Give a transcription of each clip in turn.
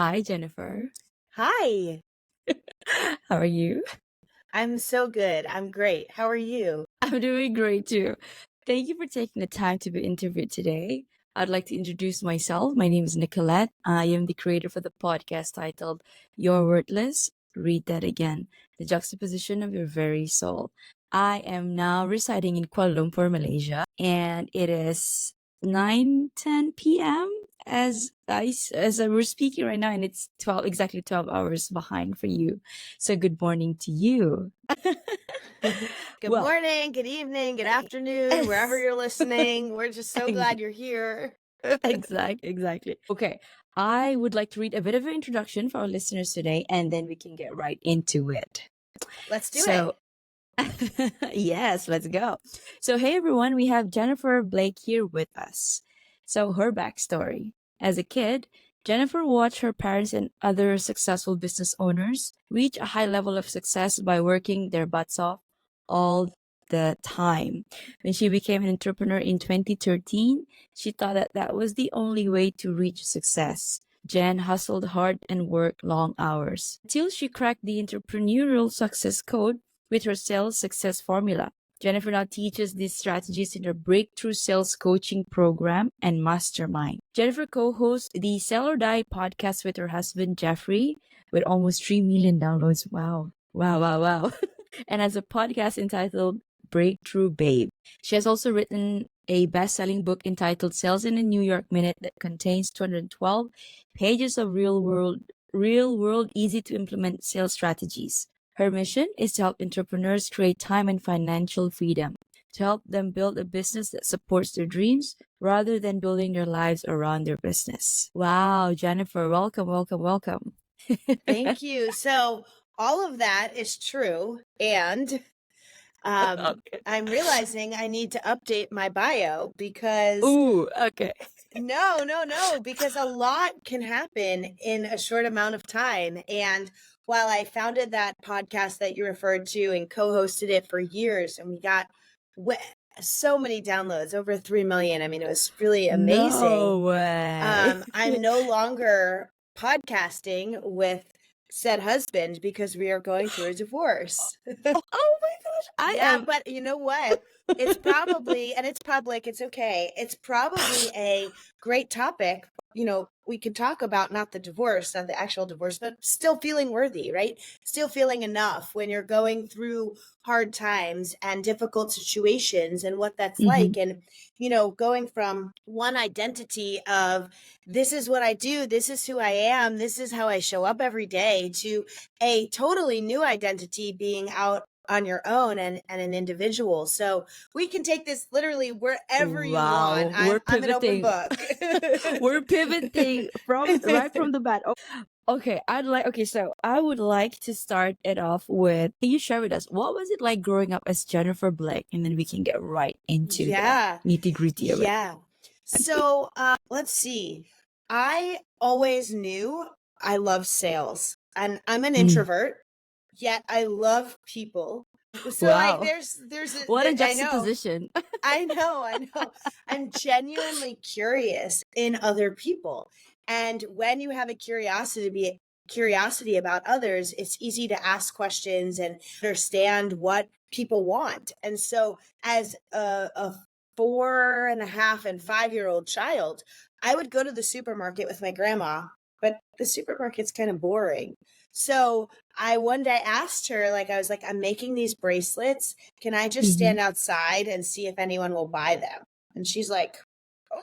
Hi, Jennifer. Hi, How are you? I'm so good. I'm great. How are you? I'm doing great too. Thank you for taking the time to be interviewed today. I'd like to introduce myself. My name is Nicolette. I am the creator for the podcast titled You're Worthless. Read that again. The juxtaposition of your very soul. I am now residing in Kuala Lumpur, Malaysia, and it is 9:10 p.m. As we're speaking right now, and it's 12 hours behind for you. So good morning to you. Good Well, morning, good evening, good afternoon, wherever you're listening. We're just so ex- glad you're here. exactly. Okay, I would like to read a bit of an introduction for our listeners today, and then we can get right into it. Let's do So, it. yes, let's go. So, hey everyone, we have Jennifer Blake here with us. So, her backstory. As a kid, Jennifer watched her parents and other successful business owners reach a high level of success by working their butts off all the time. When she became an entrepreneur in 2013, she thought that that was the only way to reach success. Jen hustled hard and worked long hours until she cracked the entrepreneurial success code with her sales success formula. Jennifer now teaches these strategies in her breakthrough sales coaching program and Mastermind. Jennifer co-hosts the Sell or Die podcast with her husband Jeffrey with almost 3 million downloads. Wow. Wow, wow, wow. And has a podcast entitled Breakthrough Babe. She has also written a best-selling book entitled Sales in a New York Minute that contains 212 pages of real world easy to implement sales strategies. Her mission is to help entrepreneurs create time and financial freedom, to help them build a business that supports their dreams rather than building their lives around their business. Wow, Jennifer, welcome, welcome, welcome. Thank you. So, all of that is true. And um, Okay. I'm realizing I need to update my bio because Ooh, okay. no, because a lot can happen in a short amount of time. And while I founded that podcast that you referred to and co-hosted it for years, and we got w- so many downloads, over 3 million. I mean, it was really No amazing. way. I'm no longer podcasting with said husband because we are going through a divorce. Oh my gosh, I Yeah, am. but you know what? It's probably, and it's public, it's okay. It's probably a great topic. We could talk about not the divorce, not the actual divorce, but still feeling worthy, right? Still feeling enough when you're going through hard times and difficult situations and what that's Mhm. like. And, going from one identity of this is what I do, this is who I am, this is how I show up every day, to a totally new identity being out on your own and an individual. So we can take this literally wherever you want. Wow, we're I'm an open pivoting. book. We're pivoting from right from the bat. Okay, so I would like to start it off with, can you share with us what was it like growing up as Jennifer Blake, and then we can get right into the Yeah. nitty-gritty of it. Yeah. So let's see. I always knew I love sales, and I'm an Mm. introvert, yet I love people. So like Wow, what a I know. juxtaposition. I know. I'm genuinely curious in other people. And when you have a curiosity about others, it's easy to ask questions and understand what people want. And so as a 4.5 and 5-year-old child, I would go to the supermarket with my grandma, but the supermarket's kind of boring. So I one day asked her, like, I was like, I'm making these bracelets, can I just Mhm. stand outside and see if anyone will buy them? And she's like,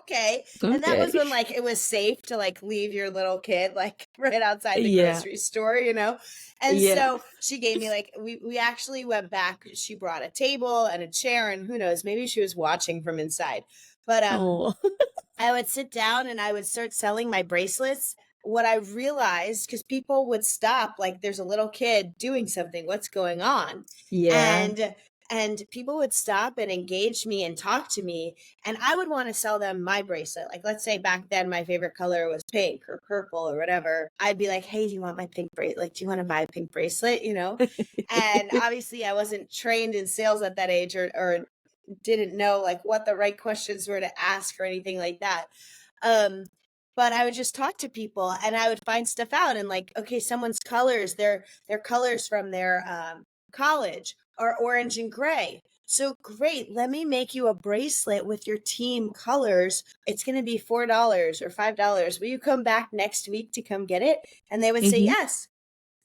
okay. And that Okay. was when like it was safe to like leave your little kid like right outside the Yeah, grocery store. And yeah. so she gave me like we actually went back. She brought a table and a chair, and who knows, maybe she was watching from inside. But Oh. I would sit down and I would start selling my bracelets. What I realized, because people would stop, like there's a little kid doing something, what's going on? Yeah. And people would stop and engage me and talk to me, and I would want to sell them my bracelet. Like, let's say back then my favorite color was pink or purple or whatever. I'd be like, hey, do you want my pink bracelet? Like, do you want to buy a pink bracelet? And obviously I wasn't trained in sales at that age, or didn't know like what the right questions were to ask or anything like that. Um, but I would just talk to people and I would find stuff out and like, okay, someone's colors, their colors from their college are orange and gray. So great, let me make you a bracelet with your team colors. It's going to be $4 or $5. Will you come back next week to come get it? And they would say Mm-hmm. yes.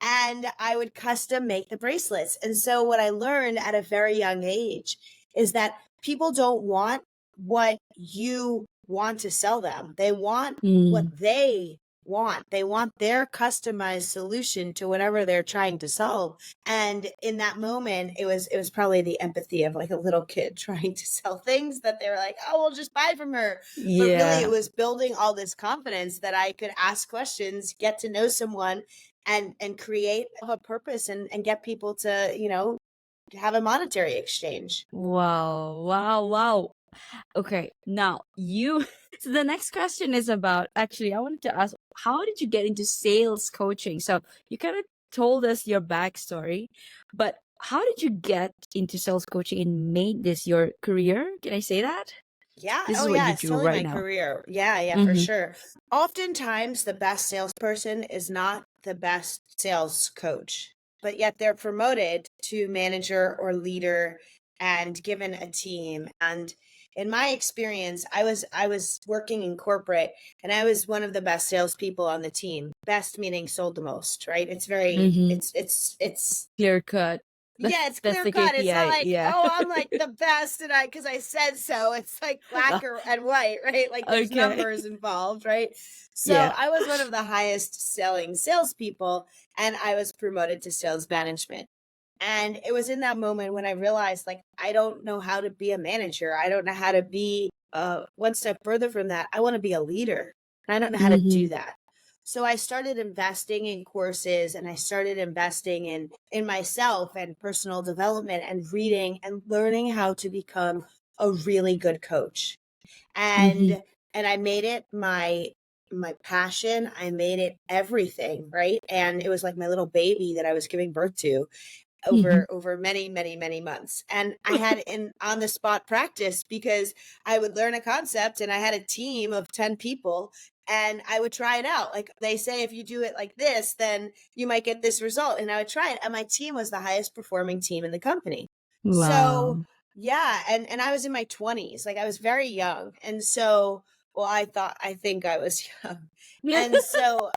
And I would custom make the bracelets. And so what I learned at a very young age is that people don't want what you want to sell them. They want what Mm. they want. They want their customized solution to whatever they're trying to solve. And in that moment, it was probably the empathy of like a little kid trying to sell things that they were like, oh, we'll just buy from her. But really it Yeah. was building all this confidence that I could ask questions, get to know someone, and create a purpose and get people to, have a monetary exchange. Wow. Wow. Wow. Okay. Now you. So the next question is about, actually, I wanted to ask, how did you get into sales coaching? So you kind of told us your backstory, but how did you get into sales coaching and made this your career? Can I say that? Yeah. This Oh, is what yeah. you It's do totally right my now. career. Yeah. Yeah, for Mm-hmm. sure. Oftentimes, the best salesperson is not the best sales coach, but yet they're promoted to manager or leader and given a team. And in my experience, I was working in corporate, and I was one of the best salespeople on the team. Best meaning sold the most, right? It's very, Mm-hmm. it's Clear cut. yeah, it's That's clear the cut. It's not KPI. like, Yeah. oh, I'm like the best and because I said so. It's like black and white, right? Like there's Okay. numbers involved, right? So Yeah. I was one of the highest selling salespeople, and I was promoted to sales management. And it was in that moment when I realized, like, I don't know how to be a manager. I don't know how to be one step further from that. I want to be a leader, and I don't know how to do Mm-hmm. that. So I started investing in courses, and I started investing in myself and personal development and reading and learning how to become a really good coach. Mm-hmm. And I made it my passion. I made it everything, right? And it was like my little baby that I was giving birth to Mm-hmm. over many months. And I had an on the spot practice because I would learn a concept and I had a team of 10 people and I would try it out. Like they say, if you do it like this, then you might get this result. And I would try it. And my team was the highest performing team in the company. So Wow. yeah, and I was in my 20s, like I was very young. And so, well, I think I was young. And so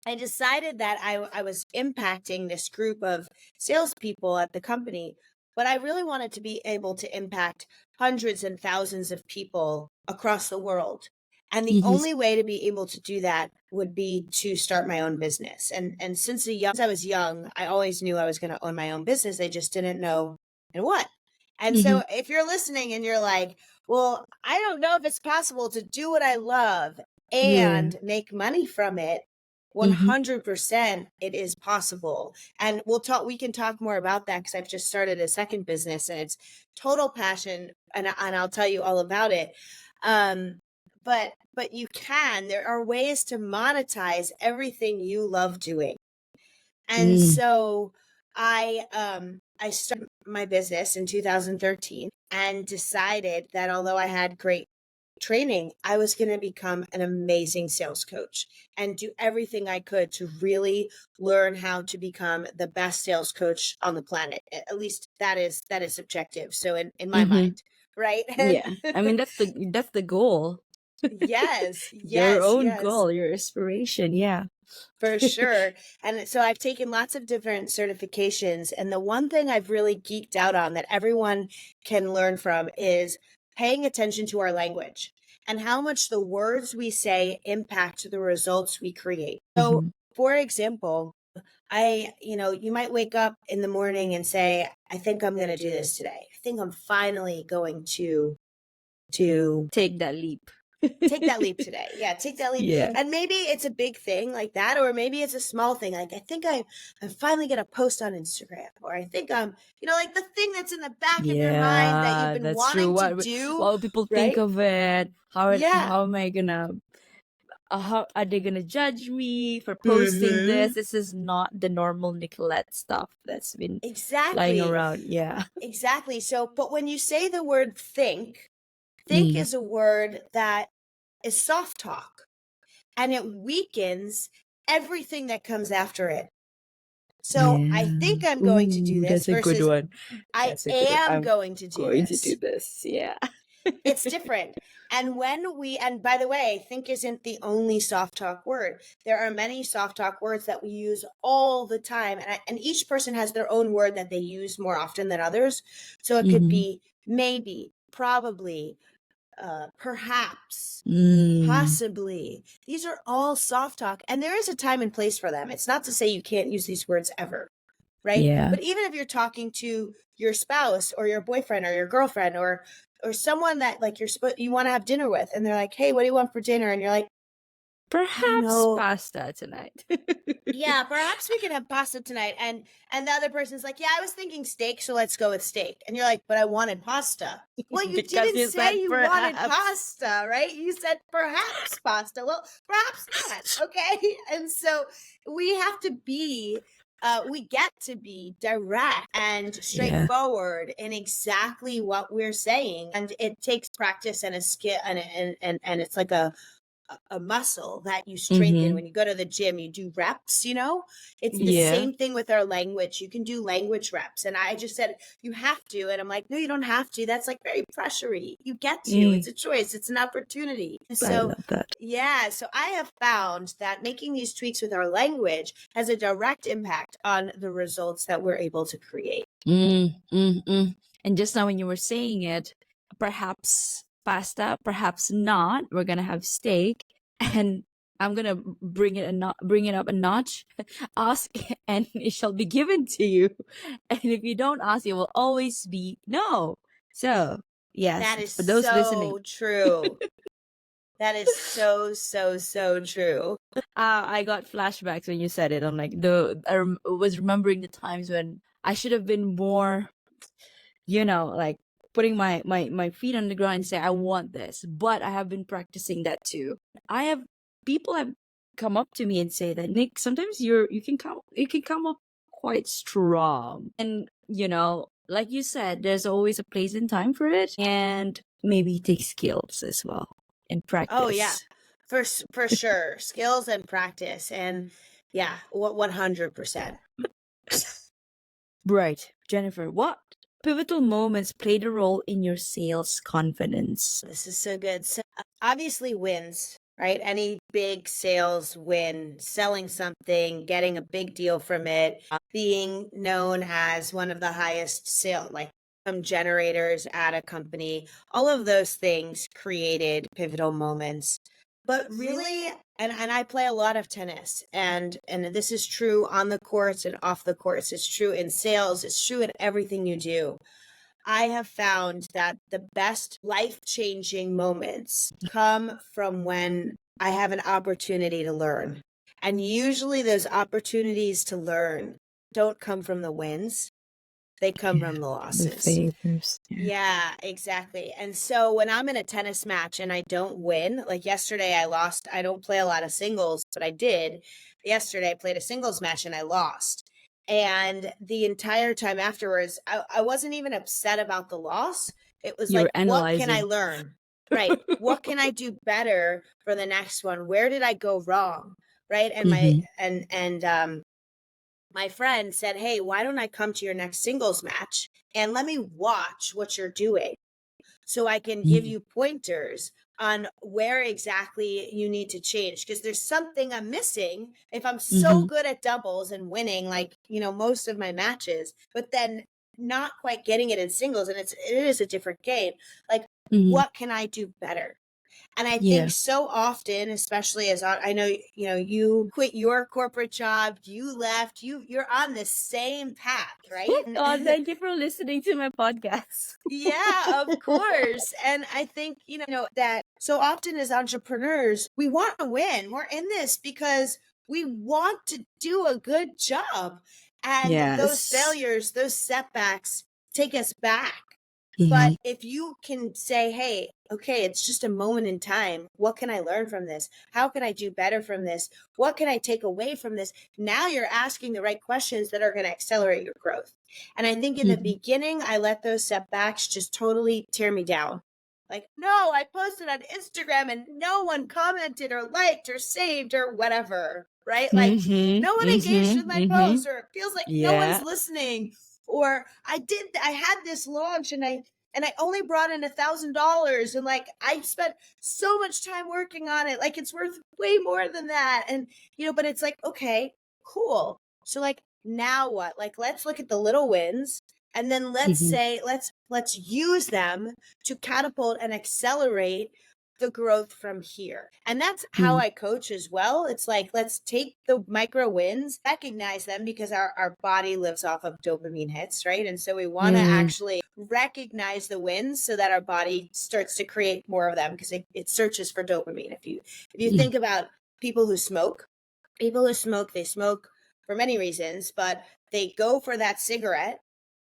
I decided that I was impacting this group of salespeople at the company, but I really wanted to be able to impact hundreds and thousands of people across the world. And the Mm-hmm. only way to be able to do that would be to start my own business. And since I was young, I always knew I was going to own my own business. I just didn't know and what. And Mm-hmm. so if you're listening and you're like, well, I don't know if it's possible to do what I love Yeah. and make money from it, Mm-hmm. 100% it is possible. And we can talk more about that because I've just started a second business and it's total passion, and I'll tell you all about it. Um but there are ways to monetize everything you love doing. And Mm. so I started my business in 2013 and decided that although I had great training, I was going to become an amazing sales coach and do everything I could to really learn how to become the best sales coach on the planet. At least that is subjective. So in my Mm-hmm. mind, right? And Yeah. I mean, that's the goal. yes, Your yes, own yes. goal, your aspiration. Yeah. For sure. And so I've taken lots of different certifications. And the one thing I've really geeked out on that everyone can learn from is paying attention to our language and how much the words we say impact the results we create. So, Mm-hmm. for example, you might wake up in the morning and say, I think I'm going to do this today. I think I'm finally going to Take that leap. take that leap today. Yeah, take that leap. Yeah. And maybe it's a big thing like that, or maybe it's a small thing. Like I think I'm finally gonna post on Instagram, or I think I'm, like the thing that's in the back of your mind that you've Yeah, been that's true. wanting to What do, will people think right? of it? Yeah. How am I gonna how are they gonna judge me for posting this? Mm-hmm. This is not the normal Nicolette stuff that's been flying Exactly. around. Yeah. Exactly. So, but when you say the word think Mm. is a word that is soft talk, and it weakens everything that comes after it. So I Yeah. think I'm going to do Ooh, this that's a good versus one. I That's a good one. am I'm going to do going to do this. this. Yeah. It's different. And and by the way, think isn't the only soft talk word. There are many soft talk words that we use all the time. And each person has their own word that they use more often than others. So it could Mm-hmm. be maybe, probably, perhaps, Mm, possibly. These are all soft talk, and there is a time and place for them. It's not to say you can't use these words ever, right? yeah. But even if you're talking to your spouse or your boyfriend or your girlfriend or someone that like you want to have dinner with, and they're like, "Hey, what do you want for dinner?" And you're like, "I don't Perhaps know." pasta tonight. Yeah, perhaps we can have pasta tonight. And the other person's like, "Yeah, I was thinking steak, so let's go with steak." And you're like, "But I wanted pasta." Well, you Because didn't you say said you wanted perhaps. pasta, right? You said perhaps pasta. Well, perhaps not. Okay. And so we have to be we get to be direct and Yeah. straightforward in exactly what we're saying. And it takes practice and a skill and it's like a muscle that you strengthen Mm-hmm. when you go to the gym. You do reps, it's the Yeah. same thing with our language. You can do language reps, and I just said you have to, and I'm like, no, you don't have to. That's like very pressury. You get to. Mm, It's a choice. It's an opportunity. I So love that. yeah, so I have found that making these tweaks with our language has a direct impact on the results that we're able to create. And just now when you were saying it, perhaps pasta, perhaps not. We're gonna have steak, and I'm gonna bring it up a notch. Ask, and it shall be given to you. And if you don't ask, it will always be no. So yes, That is for those listening, so true. That is so, so, so true. I got flashbacks when you said it. I'm like was remembering the times when I should have been more, like putting my feet on the ground and say I want this. But I have been practicing that too. I have People have come up to me and say that, Nick, sometimes you can come up quite strong. And like you said, there's always a place and time for it, and maybe it takes skills as well and Oh yeah, practice. for sure, skills and practice, and yeah, what 100%. Right. Jennifer, what pivotal moments played a role in your sales confidence? This is so good. So obviously wins, right? Any big sales win, selling something, getting a big deal from it, being known as one of the highest sale like generators at a company, all of those things created pivotal moments. But really, and I play a lot of tennis, and this is true on the courts and off the courts. It's true in sales, it's true in everything you do. I have found that the best life-changing moments come from when I have an opportunity to learn. And usually those opportunities to learn don't come from the wins, they come Yeah, from the the losses. favors. Yeah. Yeah, exactly. And so when I'm in a tennis match and I don't win, like yesterday I lost. I don't play a lot of singles, but I did. Yesterday I played a singles match and I lost. And the entire time afterwards, I wasn't even upset about the loss. It was like, You're what can I analyzing. learn? Right. What can I do better for the next one? Where did I go wrong? Right. And Mm-hmm. my friend said, "Hey, why don't I come to your next singles match and let me watch what you're doing so I can give you pointers on where exactly you need to change? Because there's something I'm missing if I'm so Mm-hmm. good at doubles and winning, like, most of my matches, but then not quite getting it in singles. And it is a different game. Like, Mm-hmm. what can I do better?" And I think Yeah. so often, especially as I know, you quit your corporate job, you left, you're on the same path, right? Oh, thank you for listening to my podcast. Yeah, of course. And I think, that so often as entrepreneurs, we want to win. We're in this because we want to do a good job. And those Yes. failures, those setbacks take us back. Mm-hmm. But if you can say, hey, okay, it's just a moment in time. What can I learn from this? How can I do better from this? What can I take away from this? Now you're asking the right questions that are going to accelerate your growth. And I think in the Mm-hmm. beginning, I let those setbacks just totally tear me down. Like, no, I posted on Instagram and no one commented or liked or saved or whatever, right? Like, Mm-hmm. no one engaged with Mm-hmm. my Mm-hmm. post, or it feels like no one's Yeah. listening. Or I had this launch and I only brought in $1,000, and like I spent so much time working on it. Like it's worth way more than that. And but it's like, okay, cool. So like now what? Like let's look at the little wins, and then let's Mm-hmm. say let's use them to catapult and accelerate the growth from here. And that's how I coach as well. It's like, let's take the micro wins, recognize them, because our body lives off of dopamine hits, right? And so we want to Mm-hmm. actually recognize the wins so that our body starts to create more of them, because it searches for dopamine. If you think about people who smoke, they smoke for many reasons, but they go for that cigarette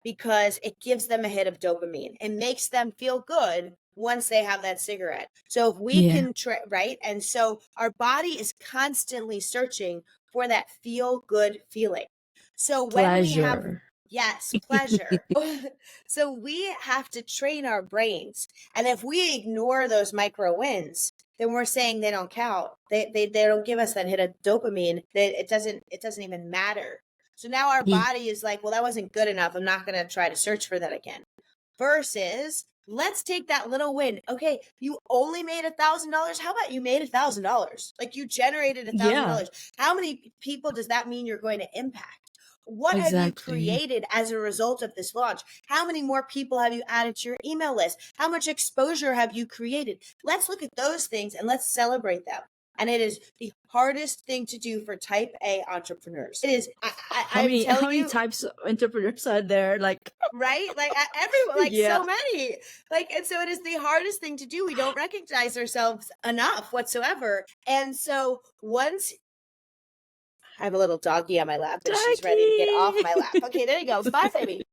because it gives them a hit of dopamine. It makes them feel good once they have that cigarette. So if we Yeah. can right? And so our body is constantly searching for that feel good feeling. So when we have, Pleasure. yes, pleasure. So we have to train our brains. And if we ignore those micro wins, then we're saying they don't count. They don't give us that hit of dopamine. That it doesn't even matter. So now our Ye- body is like, well, that wasn't good enough. I'm not going to try to search for that again. Versus, let's take that little win. Okay, you only made $1,000. How about you made $1,000? Like you generated a thousand Yeah, dollars. How many people does that mean you're going to impact? What have you exactly. created as a result of this launch? How many more people have you added to your email list? How much exposure have you created? Let's look at those things and let's celebrate them. And it is the hardest thing to do for type A entrepreneurs. It is. I'm How telling many you, types of entrepreneurs are there? Like, right? Like everyone, like yeah. so many. Like, and so it is the hardest thing to do. We don't recognize ourselves enough whatsoever. And so once I have a little doggy on my lap and she's ready to get off Jackie. my lap. Okay, there you go. Bye, baby.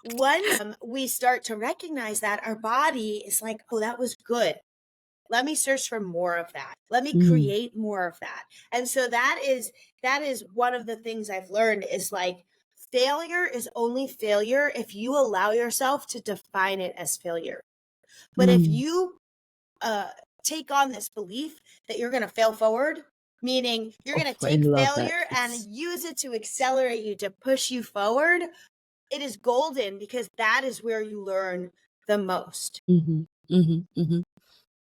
Once we start to recognize that, our body is like, oh, that was good. Let me search for more of that. Let me Mm, create more of that. And so that is one of the things I've learned, is like, failure is only failure if you allow yourself to define it as failure. But if mm. you take on this belief that you're going to fail forward, meaning you're Oh, going to I take love that. failure and use it to accelerate you, to push you forward, it is golden, because that is where you learn the most. Mm-hmm, mm-hmm, mm-hmm.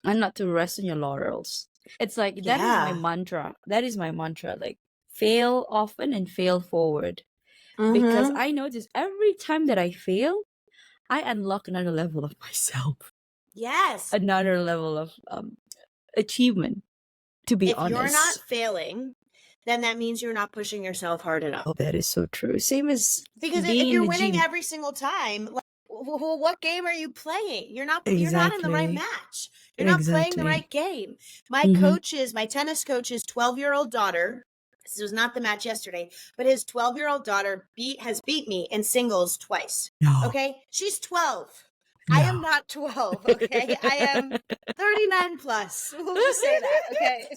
And not to rest on your laurels. It's like that is my Yeah. mantra. That is my mantra. Like fail often and fail forward. Because Mm-hmm. I notice every time that I fail, I unlock another level of myself, Yes. another level of achievement. To be If you're not honest. failing, then that means you're not pushing yourself hard enough. Oh, that is so true. Same as Because if being in you're the winning gym. every single time, like, well, what game are you playing? You're not in the right Exactly. match. You're not playing the Exactly. right game. Mm-hmm. My tennis coach's 12-year-old daughter, this was not the match yesterday, but his 12-year-old daughter has beat me in singles twice. No. Okay? She's 12. I am No. not 12, okay? I am 39 plus. We'll just say that, okay?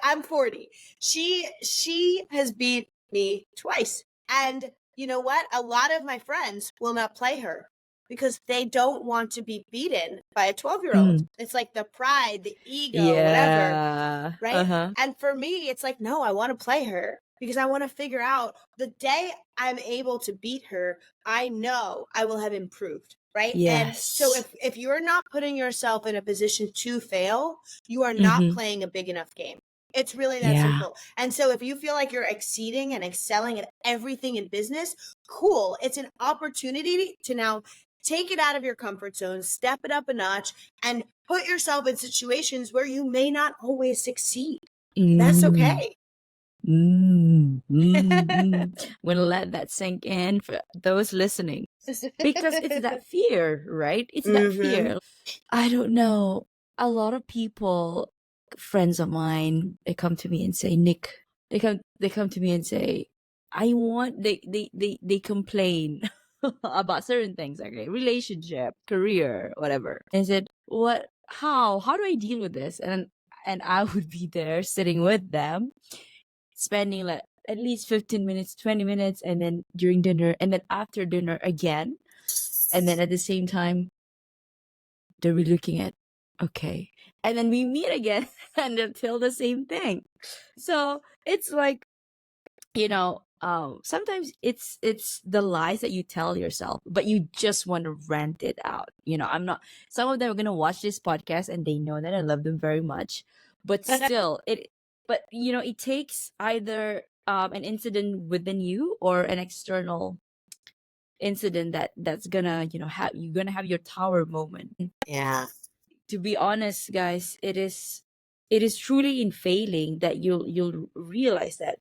I'm 40. She has beat me twice. And you know what? A lot of my friends will not play her because they don't want to be beaten by a 12-year-old. Mm. It's like the pride, the ego, whatever, Yeah. right? Uh-huh. And for me, it's like, no, I want to play her because I want to figure out, the day I'm able to beat her, I know I will have improved. Right. And so Yes. if you're not putting yourself in a position to fail, you are not Mm-hmm. playing a big enough game. It's really that Yeah. simple. And so if you feel like you're exceeding and excelling at everything in business, cool. It's an opportunity to now take it out of your comfort zone, step it up a notch, and put yourself in situations where you may not always succeed. That's Mm. okay. Mm. Mm. We'll let that sink in for those listening. Because it's that fear, right? It's that Mm-hmm. fear. I don't know. A lot of people, friends of mine, they come to me and say, Nick, they come to me and say, I want they complain about certain things, okay, relationship, career, whatever. And I said, what how do I deal with this? And I would be there sitting with them, spending like at least 15 minutes, 20 minutes, and then during dinner, and then after dinner again. And then at the same time, they'll be looking at, okay. And then we meet again and they'll tell the same thing. So it's like, sometimes it's the lies that you tell yourself, but you just want to rant it out. I'm not, some of them are gonna watch this podcast and they know that I love them very much, but still it takes either an incident within you or an external incident that's gonna have you're gonna have your tower moment. Yeah. To be honest, guys, it is truly in failing that you'll realize that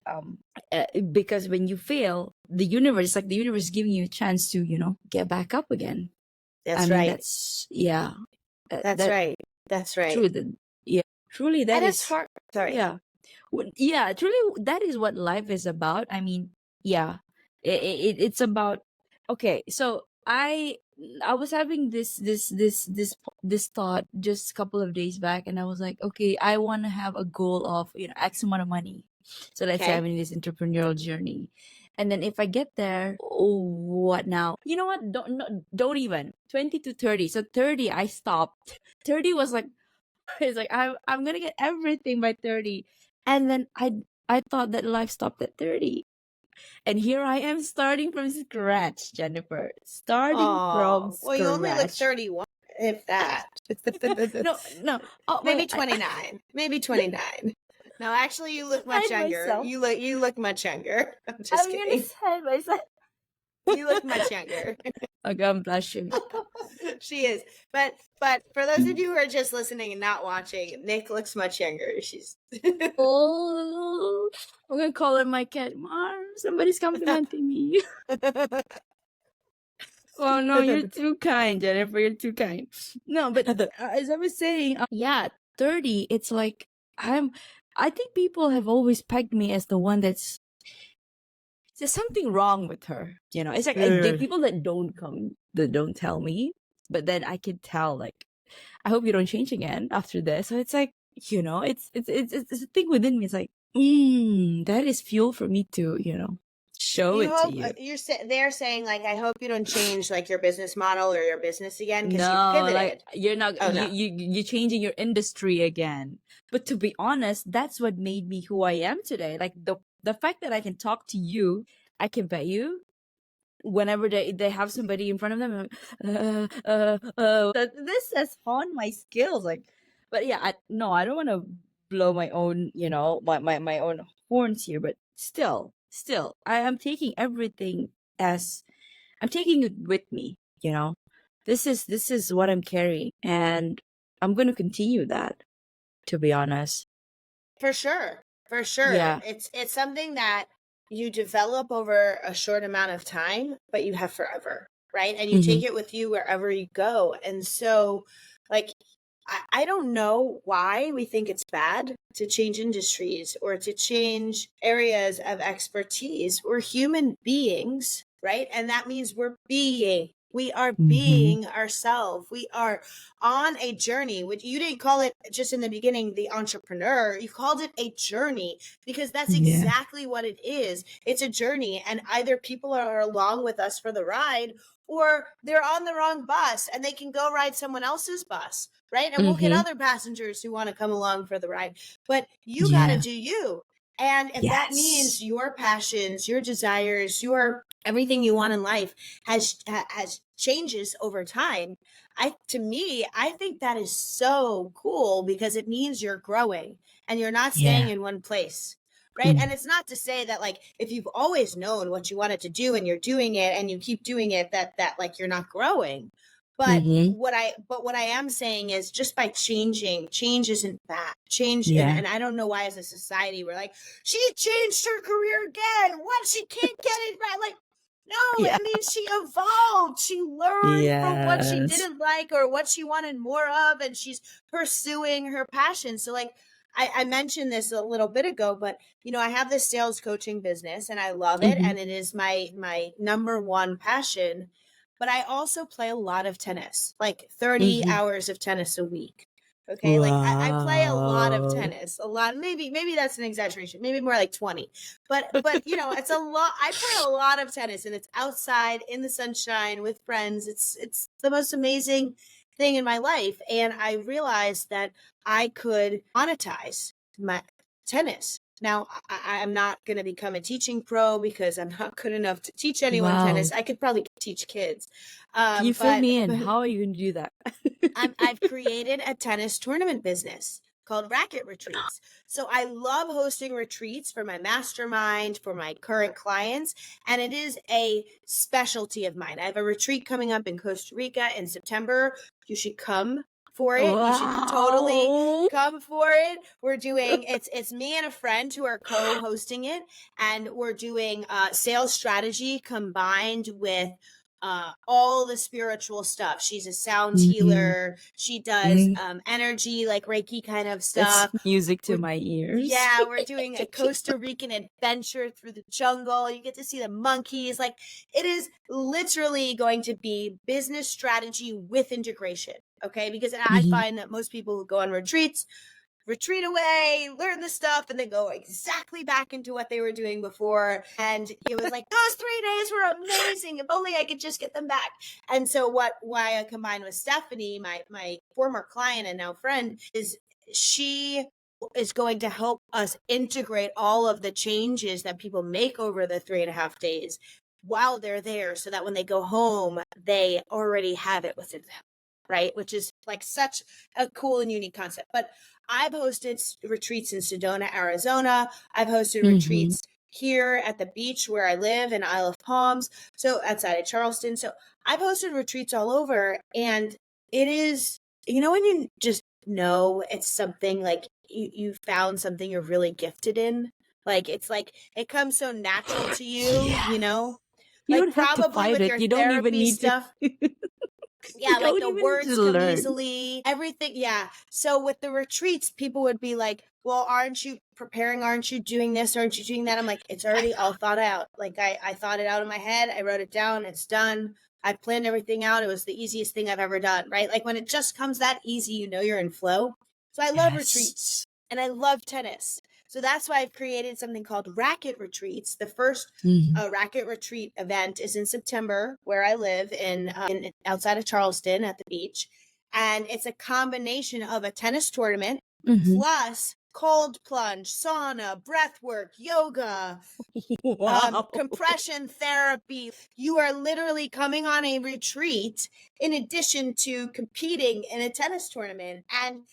because when you fail, the universe is giving you a chance to get back up again. I That's mean, right. that's yeah, That's that right. That's right. true. Yeah, truly that And as is far, sorry. yeah. Yeah, truly that is what life is about. I mean, yeah, it's about, okay, so I was having this thought just a couple of days back, and I was like, okay, I want to have a goal of X amount of money. So let's say Okay. I'm in this entrepreneurial journey, and then if I get there, oh, what now? You know what? Don't no, don't even 20 to 30. So 30, I stopped. 30 was like, it's like I'm gonna get everything by 30, and then I thought that life stopped at 30, and here I am starting from scratch, Jennifer. Starting from Oh, well, you only look scratch. 31, if that. No, no. Oh Maybe wait, 29. Maybe 29. No, actually, you look much hide younger. myself. You look much younger. I'm just I'm gonna kidding. hide myself. You look much younger. Okay, I'm blushing. She is. But for those of you who are just listening and not watching, Nick looks much younger. She's Oh, I'm gonna call her my cat. Mom, somebody's complimenting me. Oh no, you're too kind, Jennifer. You're too kind. No, but as I was saying, yeah, 30. It's like I think people have always pegged me as the one there's something wrong with her. It's like the people that don't tell me, but then I can tell. Like, I hope you don't change again after this. So it's like it's a thing within me. It's like, that is fuel for me to show you it to hope you. they're saying like I hope you don't change like your business model or your business again because you No, pivoted. like you're not Oh, no. you're changing your industry again. But to be honest, that's what made me who I am today. Like the fact that I can talk to you, I can bet you whenever they have somebody in front of them, I'm like, this has honed my skills. Like, but yeah, no, I don't want to blow my own, my own horns here, but still, I am taking everything as I'm taking it with me. This is what I'm carrying, and I'm going to continue that. To be honest, For sure. For sure. yeah. It's something that you develop over a short amount of time, but you have forever, right? And you Mm-hmm. take it with you wherever you go. And so like I don't know why we think it's bad to change industries or to change areas of expertise. We're human beings, right? And that means we are Mm-hmm. being ourselves. We are on a journey, which you didn't call it just in the beginning, the entrepreneur. You called it a journey because that's Yeah. exactly what it is. It's a journey. And either people are along with us for the ride or they're on the wrong bus and they can go ride someone else's bus, right? And we'll get Mm-hmm. other passengers who want to come along for the ride. But you got to Yeah. do you. And if that means Yes. your passions, your desires, your everything you want in life has changes over time, I think that is so cool because it means you're growing and you're not staying Yeah. in one place. Right. And it's not to say that like if you've always known what you wanted to do and you're doing it and you keep doing it that like you're not growing. But Mm-hmm. what I am saying is just by changing, change isn't bad. Change Yeah. and I don't know why as a society we're like, she changed her career again. What, she can't get it right? Like, no, Yeah. it means she evolved. She learned from what she Yes. didn't like or what she wanted more of, and she's pursuing her passion. So, like, I mentioned this a little bit ago, but I have this sales coaching business and I love it, Mm-hmm. and it is my number one passion. But I also play a lot of tennis, like 30 Mm-hmm. hours of tennis a week. Okay, like I play a lot of Wow. tennis, a lot. Maybe that's an exaggeration. Maybe more like 20. But it's a lot. I play a lot of tennis, and it's outside in the sunshine with friends. It's the most amazing thing in my life. And I realized that I could monetize my tennis. Now, I'm not going to become a teaching pro because I'm not good enough to teach anyone Wow. tennis. I could probably teach kids. Can you fill But me in? How are you going to do that? I've created a tennis tournament business called Racket Retreats. So I love hosting retreats for my mastermind, for my current clients, and it is a specialty of mine. I have a retreat coming up in Costa Rica in September. You should come for it. You should totally Wow. come for it. We're doing it's me and a friend who are co-hosting it, and we're doing sales strategy combined with all the spiritual stuff. She's a sound Mhm. healer. She does Mhm. energy, like Reiki kind of That's stuff. music to We're my ears. Yeah, we're doing a Costa Rican adventure through the jungle. You get to see the monkeys. Like, it is literally going to be business strategy with integration. Okay, because I Mhm. find that most people who go on retreats retreat away, learn the stuff, and then go exactly back into what they were doing before. And it was like, those 3 days were amazing. If only I could just get them back. And so why I combined with Stephanie, my former client and now friend, is she is going to help us integrate all of the changes that people make over the 3.5 days while they're there, so that when they go home, they already have it within them. Right. Which is like such a cool and unique concept. But I've hosted retreats in Sedona, Arizona. I've hosted Mhm. retreats here at the beach where I live in Isle of Palms, so outside of Charleston. So I've hosted retreats all over, and it is, when you just know it's something like you found something you're really gifted in. Like, it's like it comes so natural to you, Yeah. You like don't have to probably fight with it. your You don't even therapy need to. stuff. You Yeah, like don't the even need to words come learn. easily, everything. Yeah. So with the retreats, people would be like, well, aren't you preparing? Aren't you doing this? Aren't you doing that? I'm like, it's already all thought out. Like, I thought it out in my head. I wrote it down. It's done. I planned everything out. It was the easiest thing I've ever done. Right. Like, when it just comes that easy, you're in flow. So I love retreats Yes. and I love tennis. So that's why I've created something called Racket Retreats. The first Mhm. Racket Retreat event is in September, where I live in outside of Charleston at the beach, and it's a combination of a tennis tournament Mhm. plus cold plunge, sauna, breath work, yoga, Wow. compression therapy. You are literally coming on a retreat in addition to competing in a tennis tournament. And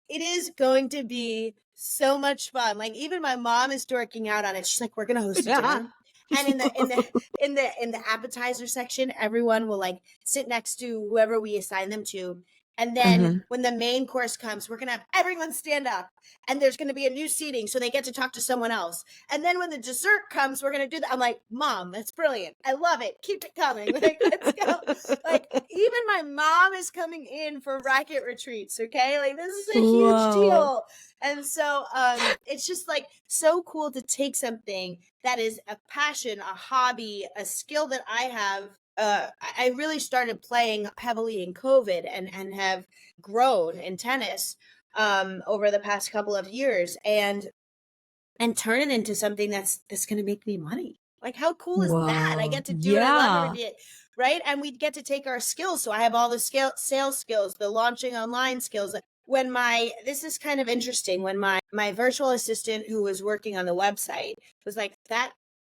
it is going to be so much fun. Like, even my mom is dorking out on it. She's like, we're gonna host a dinner. And in the appetizer section, everyone will like sit next to whoever we assign them to. And then Uh-huh. when the main course comes, we're gonna have everyone stand up, and there's gonna be a new seating so they get to talk to someone else. And then when the dessert comes, we're gonna do that. I'm like, Mom, that's brilliant. I love it. Keep it coming. Like, let's go. Like, even my mom is coming in for Racket Retreats. Okay, like, this is a huge Wow. deal. And so it's just like so cool to take something that is a passion, a hobby, a skill that I have. I really started playing heavily in COVID, and have grown in tennis over the past couple of years, and turn it into something that's going to make me money. Like, how cool is that? I Wow. get to do it. I love Yeah. every day. Right. And we get to take our skills. So I have all the sales skills, the launching online skills. This is kind of interesting. When my virtual assistant who was working on the website was like,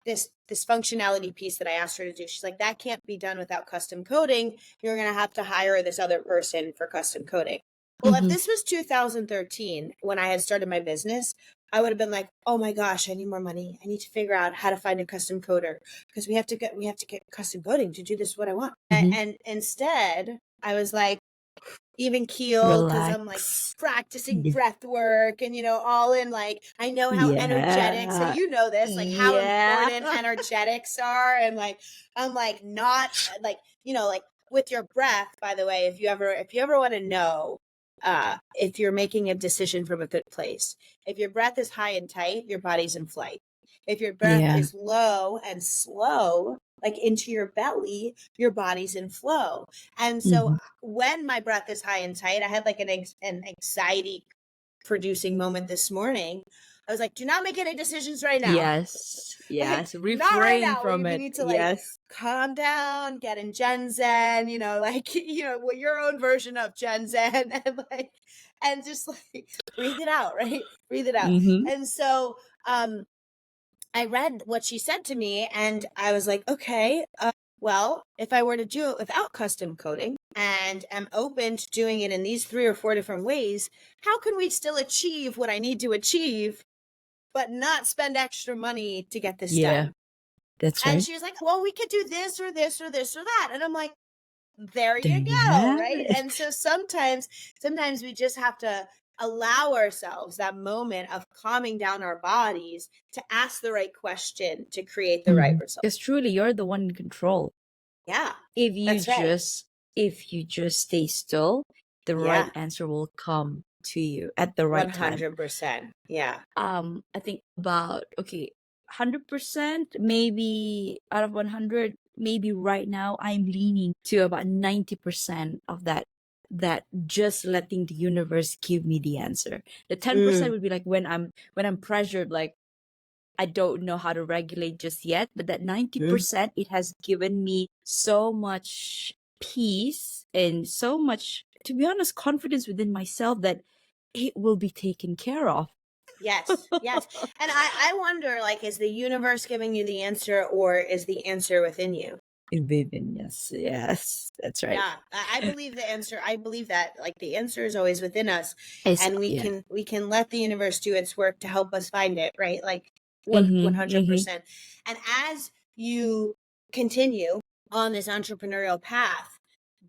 this functionality piece that I asked her to do, she's like, that can't be done without custom coding. You're going to have to hire this other person for custom coding. Well, if Mhm. this was 2013 when I had started my business, I would have been like, "Oh my gosh, I need more money. I need to figure out how to find a custom coder, because we have to get custom coding to do this what I want." And, Mhm. and instead, I was like, even keel, because I'm like Relax. practicing Yeah. breath work, and all in, like, I know how energetic. So Yeah. you know this, like, how Yeah. important energetics are, and like I'm like not like like with your breath. By the way, if you ever want to know if you're making a decision from a good place, if your breath is high and tight, your body's in flight. If your breath Yeah. is low and slow, like into your belly, your body's in flow. And so Mhm. when my breath is high and tight, I had like an anxiety producing moment this morning. I was like, do not make any decisions right now. Yes. Like, Yes. not right Refrain now. from We it. need to like Yes. calm down, get in Gen Zen, like, your own version of Gen Zen and just like breathe it out, right? Breathe it out. Mm-hmm. And so, I read what she said to me and I was like, okay, well, if I were to do it without custom coding and am open to doing it in these 3 or 4 different ways, how can we still achieve what I need to achieve, but not spend extra money to get this Yeah, done? that's And right. she was like, well, we could do this or this or this or that. And I'm like, there There you you go, have right? it. And so sometimes we just have to allow ourselves that moment of calming down our bodies to ask the right question to create the right result. Because truly, you're the one in control. Yeah, If you that's right. just stay still, the right Yeah, answer will come to you at the right time. 100%. Yeah. I think about 100%, maybe out of 100, maybe right now I'm leaning to about 90% of that just letting the universe give me the answer. The 10% Mm, would be like when I'm pressured, like I don't know how to regulate just yet, but that mm. 90%, it has given me so much peace and so much, to be honest, confidence within myself that it will be taken care of. Yes, yes. And I wonder, like, is the universe giving you the answer or is the answer within you? Vivian, yes, yes, that's right. Yeah, I believe the answer. I believe that like the answer is always within us, It's and we yeah. can let the universe do its work to help us find it. Right, like one Mm-hmm, hundred mm-hmm. percent. And as you continue on this entrepreneurial path,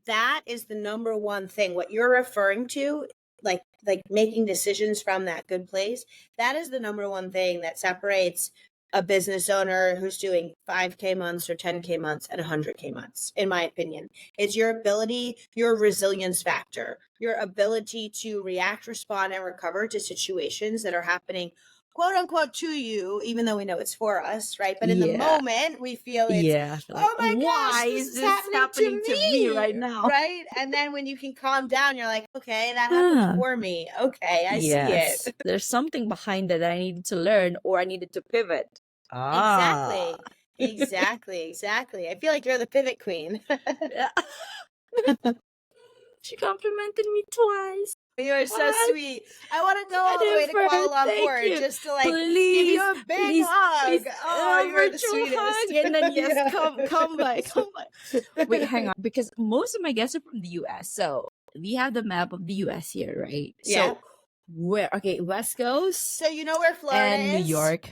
that is the number one thing. What you're referring to, like making decisions from that good place, that is the number one thing that separates a business owner who's doing 5K months or 10K months and 100K months, in my opinion, is your ability, your resilience factor, your ability to react, respond, and recover to situations that are happening, quote unquote, to you, even though we know it's for us, right? But in the Yeah, moment, we feel it's, yeah. I feel like, oh my gosh, why this is is this happening happening to to me me, right now? right? And then when you can calm down, you're like, okay, that happened Huh. for me. Okay, I see Yes, it. there's something behind that I needed to learn or I needed to pivot. Ah. Exactly. Exactly. Exactly. I feel like you're the pivot queen. Yeah. She complimented me twice. You are so What? sweet. I want to go all the way to Jennifer, Kuala thank Lumpur you. just to like give you Please, a big please, hug. please, Oh, a you're the virtual sweetest. hug. And then, yes, Yeah. come by, come by. Wait, hang on. Because most of my guests are from the US. So we have the map of the US here, right? Yeah. So okay, West Coast So you know where Florida and New is? York.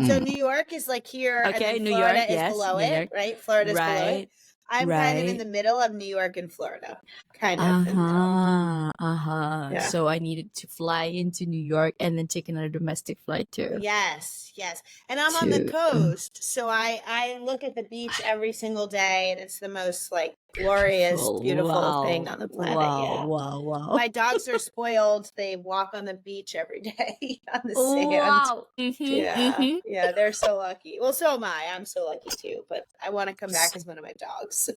So New York is like here, and then Okay, New York, Florida is yes, below New it, York. right? Florida's below it. Right, I'm kind of in right. the middle of New York and Florida, kind of in the middle. Uh-huh, uh-huh. Yeah. So I needed to fly into New York and then take another domestic flight too. Yes, yes. And I'm on the To coast, so I look at the beach every single day, and it's the most like glorious, beautiful. beautiful thing Wow. on the planet. Wow. Yeah. Wow. Wow. My dogs are spoiled. They walk on the beach every day on the sand. Wow. Mm-hmm. Yeah, Mm-hmm. yeah, they're so lucky. Well, so am I. I'm so lucky too, but I want to come back as one of my dogs.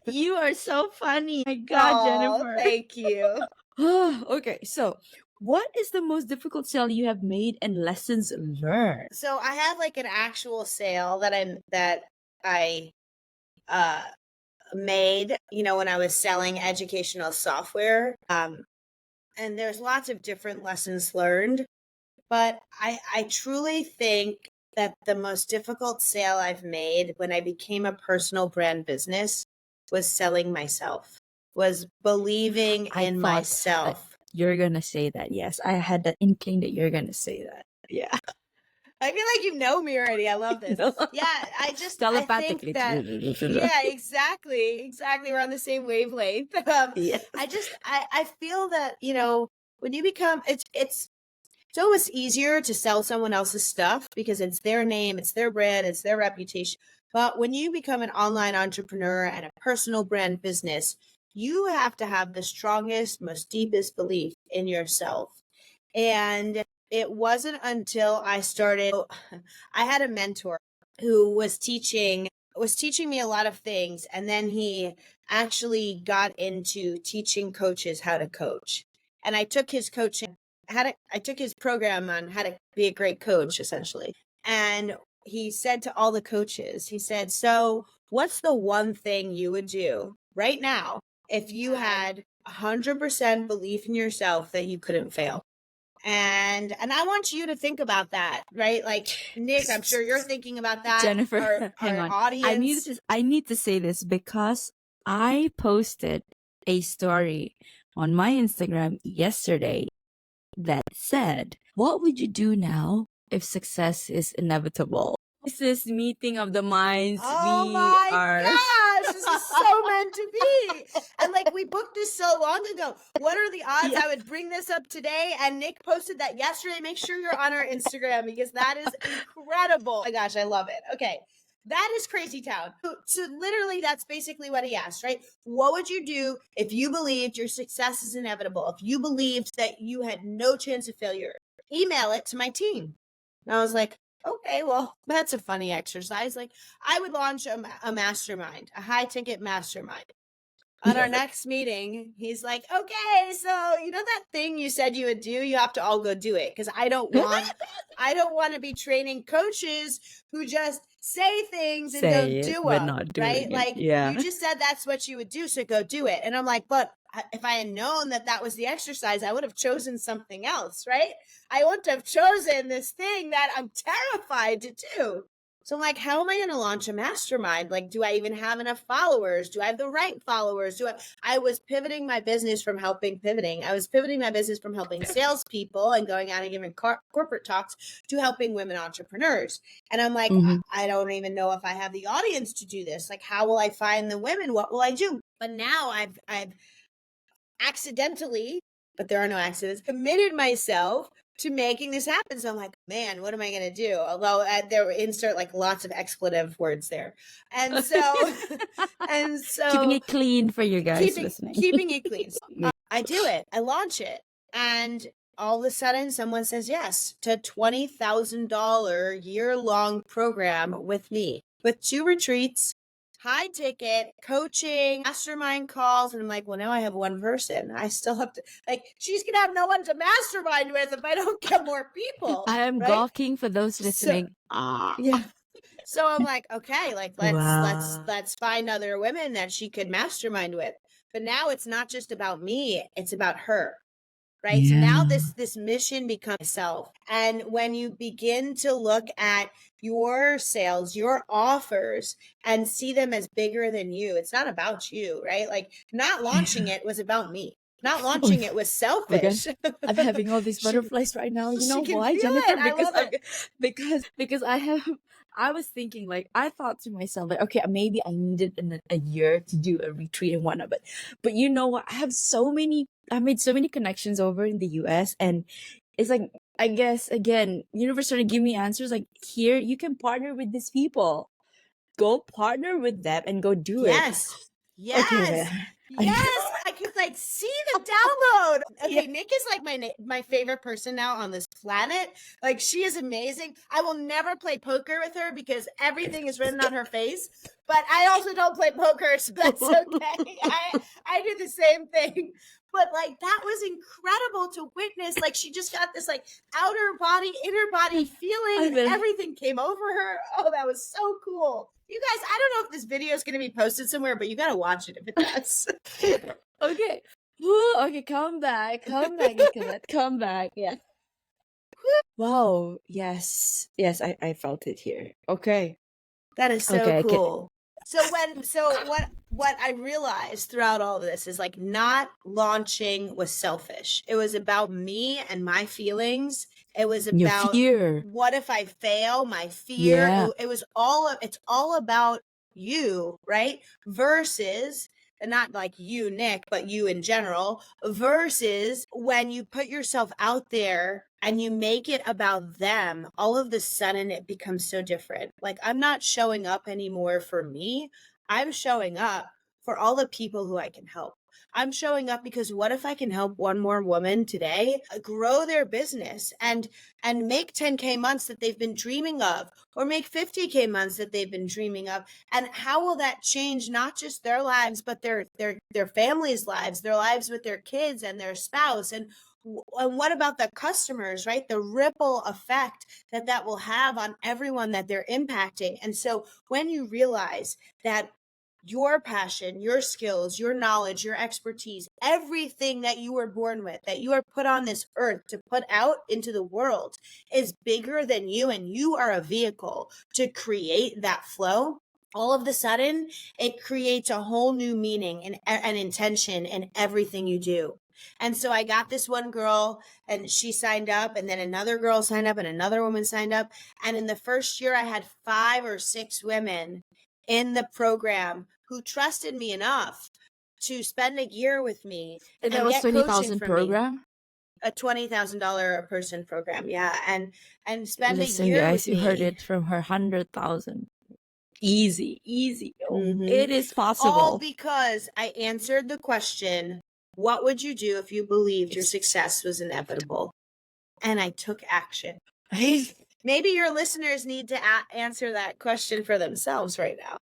You are so funny. My God, Oh, Jennifer. thank you. Okay, so what is the most difficult sale you have made and lessons learned? So I have like an actual sale that I uh made, when I was selling educational software. And there's lots of different lessons learned, but I truly think that the most difficult sale I've made when I became a personal brand business was selling myself, was believing I in thought myself. you're gonna say that. Yes, I had the inkling that you're gonna say that. Yeah. I feel like you know me already. I love this. Yeah, I think Telepathically. that, yeah, exactly. Exactly. We're on the same wavelength. Yes. I feel that, when you become, it's always easier to sell someone else's stuff because it's their name, it's their brand, it's their reputation. But when you become an online entrepreneur and a personal brand business, you have to have the strongest, most deepest belief in yourself. And it wasn't until I started, I had a mentor who was teaching me a lot of things, and then he actually got into teaching coaches how to coach. And I took his coaching I took his program on how to be a great coach, essentially. And he said to all the coaches, he said, so what's the one thing you would do right now if you had 100% belief in yourself that you couldn't fail? And I want you to think about that, right? Like, Nick, I'm sure you're thinking about that. Jennifer, hang Our on. audience. I need to say this because I posted a story on my Instagram yesterday that said, "What would you do now if success is inevitable?" This is meeting of the minds. Oh We my are gosh, this is so meant to be. And like, we booked this so long ago. What are the odds Yeah. I would bring this up today? And Nick posted that yesterday. Make sure you're on our Instagram because that is incredible. Oh my gosh, I love it. Okay. That is crazy town. So literally, that's basically what he asked, right? What would you do if you believed your success is inevitable? If you believed that you had no chance of failure? Email it to my team. And I was like, okay, well, that's a funny exercise. Like, I would launch a mastermind, a high ticket mastermind. On our next meeting, he's like, okay, so you know that thing you said you would do? You have to all go do it. Cause I don't want to be training coaches who just say things and don't say it, do but them. not Right? doing it. Like, Yeah. you just said that's what you would do. So go do it. And I'm like, but if I had known that that was the exercise, I would have chosen something else. Right? I wouldn't have chosen this thing that I'm terrified to do. So I'm like, how am I going to launch a mastermind? Like, do I even have enough followers? Do I have the right followers? I was pivoting my business from pivoting. I was pivoting my business from helping salespeople and going out and giving corporate talks to helping women entrepreneurs. And I'm like, I don't even know if I have the audience to do this. Like, how will I find the women? What will I do? But now I've accidentally, but there are no accidents, committed myself to making this happen. So I'm like, man, what am I going to do? Although there insert like lots of expletive words there. And so, Keeping it clean for you guys listening. keeping it clean. So, I do it. I launch it. And all of a sudden someone says yes to $20,000 year-long program with me with 2 retreats, high ticket coaching, mastermind calls. And I'm like, well, now I have one person. I still have to, like, she's going to have no one to mastermind with if I don't get more people. I am gawking for those listening. Yeah. So I'm like, okay, like Wow. let's find other women that she could mastermind with. But now it's not just about me, it's about her. Right. So now this mission becomes self. And when you begin to look at your sales, your offers, and see them as bigger than you, it's not about you, right? Like, not launching it was about me. Not launching it was selfish. I'm having all these butterflies right now. You know She can why, feel Jennifer? it. I love it. Because I was thinking, like, I thought to myself, like, okay, maybe I needed a year to do a retreat and whatnot, but you know what? I made so many connections over in the US, and it's like, I guess again, universe trying to give me answers like, here you can partner with these people. Go partner with them and go do it. Yes. Okay, Yes. I could like see the download. Okay, Yeah. Nick is like my favorite person now on this planet. Like, she is amazing. I will never play poker with her because everything is written on her face. But I also don't play poker, so that's okay. I do the same thing. But like, that was incredible to witness. Like, she just got this like outer body, inner body feeling, and everything came over her. Oh, that was so cool. You guys, I don't know if this video is going to be posted somewhere, but you got to watch it if it does. Okay. Woo, okay, come back, Nicolette, come back. Yeah. Wow. Yes. Yes, I felt it here. Okay. That is so Okay, cool. So what I realized throughout all of this is like, not launching was selfish. It was about me and my feelings. It was your about fear. what if I fail, my fear. Yeah. It's all about you, right? Versus, and not like you, Nick, but you in general, versus when you put yourself out there and you make it about them, all of a sudden it becomes so different. Like, I'm not showing up anymore for me. I'm showing up for all the people who I can help. I'm showing up because what if I can help one more woman today grow their business and make 10K months that they've been dreaming of, or make 50K months that they've been dreaming of? And how will that change not just their lives, but their families' lives, their lives with their kids and their spouse? And And what about the customers, right? The ripple effect that will have on everyone that they're impacting. And so when you realize that your passion, your skills, your knowledge, your expertise, everything that you were born with, that you are put on this earth to put out into the world is bigger than you, and you are a vehicle to create that flow, all of the sudden it creates a whole new meaning and intention in everything you do. And so I got this one girl and she signed up, and then another girl signed up, and another woman signed up. And in the first year, I had 5 or 6 women in the program who trusted me enough to spend a year with me And that and was get coaching 20,000 from me. program. A $20,000 a person program. Yeah. And spend a Listen, year guys, with you heard me. it from her. 100,000. Easy, easy. Oh, Mm-hmm. it is All possible. because I answered the question, what would you do if you believed your success was inevitable? And I took action. Maybe your listeners need to answer that question for themselves right now.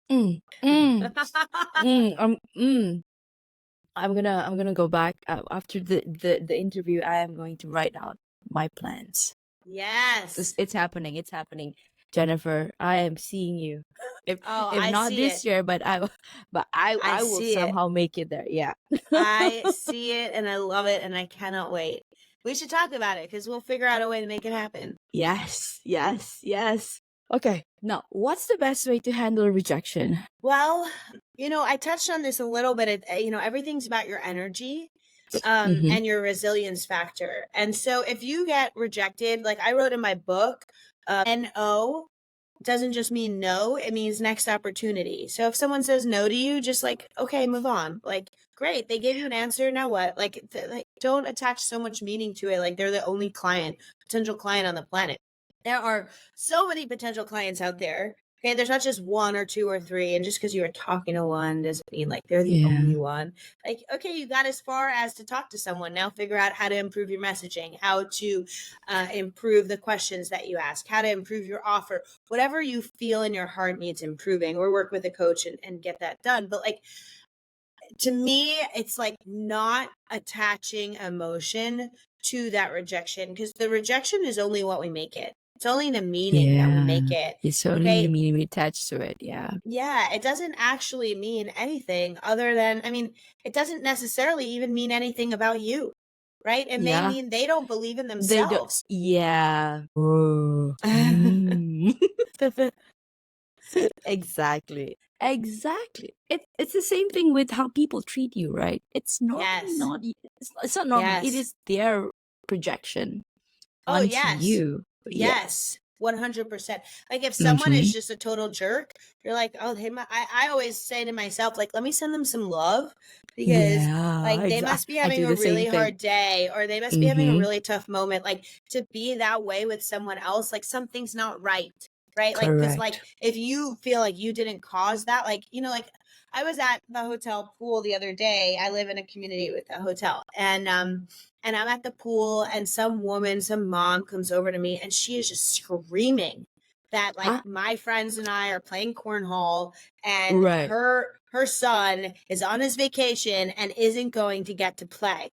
I'm gonna go back after the interview. I am going to write out my plans. Yes. It's happening. It's happening. Jennifer, I am seeing you. If I not see this it. year, but I I will see it. somehow make it there. Yeah. I see it and I love it and I cannot wait. We should talk about it because we'll figure out a way to make it happen. Yes, yes, yes. Okay, now what's the best way to handle rejection? Well, I touched on this a little bit. Everything's about your energy Mhm. and your resilience factor. And so if you get rejected, like I wrote in my book, NO doesn't just mean no, it means next opportunity. So if someone says no to you, just like, okay, move on. Like, great, they gave you an answer, now what? Like, don't attach so much meaning to it. Like they're the only potential client on the planet. There are so many potential clients out there. Okay, there's not just 1 or 2 or 3, and just because you were talking to one doesn't mean like they're the only one. Like, okay, you got as far as to talk to someone. Now figure out how to improve your messaging, how to improve the questions that you ask, how to improve your offer, whatever you feel in your heart needs improving, or work with a coach and get that done. But like, to me, it's like not attaching emotion to that rejection, because the rejection is only what we make it. It's only the meaning that we make it. It's only the Okay. meaning attached to it. Yeah. Yeah, it doesn't actually mean anything other than, it doesn't necessarily even mean anything about you, right? It may Yeah. mean they don't believe in They don't. themselves. Yeah. Exactly. Exactly. It's the same thing with how people treat you, right? It's normally Yes. not. It's not normally. It Yes. is their projection Oh, onto yes. you. Yes. 100%. Like if someone is just a total jerk, you're like, oh, I always say to myself, like, let me send them some love, because like they must be I having do a the same really thing. hard day, or they must be having a really tough moment. Like, to be that way with someone else, like something's not right. Right. Like, because like Correct. if you feel like you didn't cause that, like, like I was at the hotel pool the other day. I live in a community with a hotel, and I'm at the pool, and some mom comes over to me, and she is just screaming that like my friends and I are playing cornhole, and Right. her son is on his vacation and isn't going to get to play.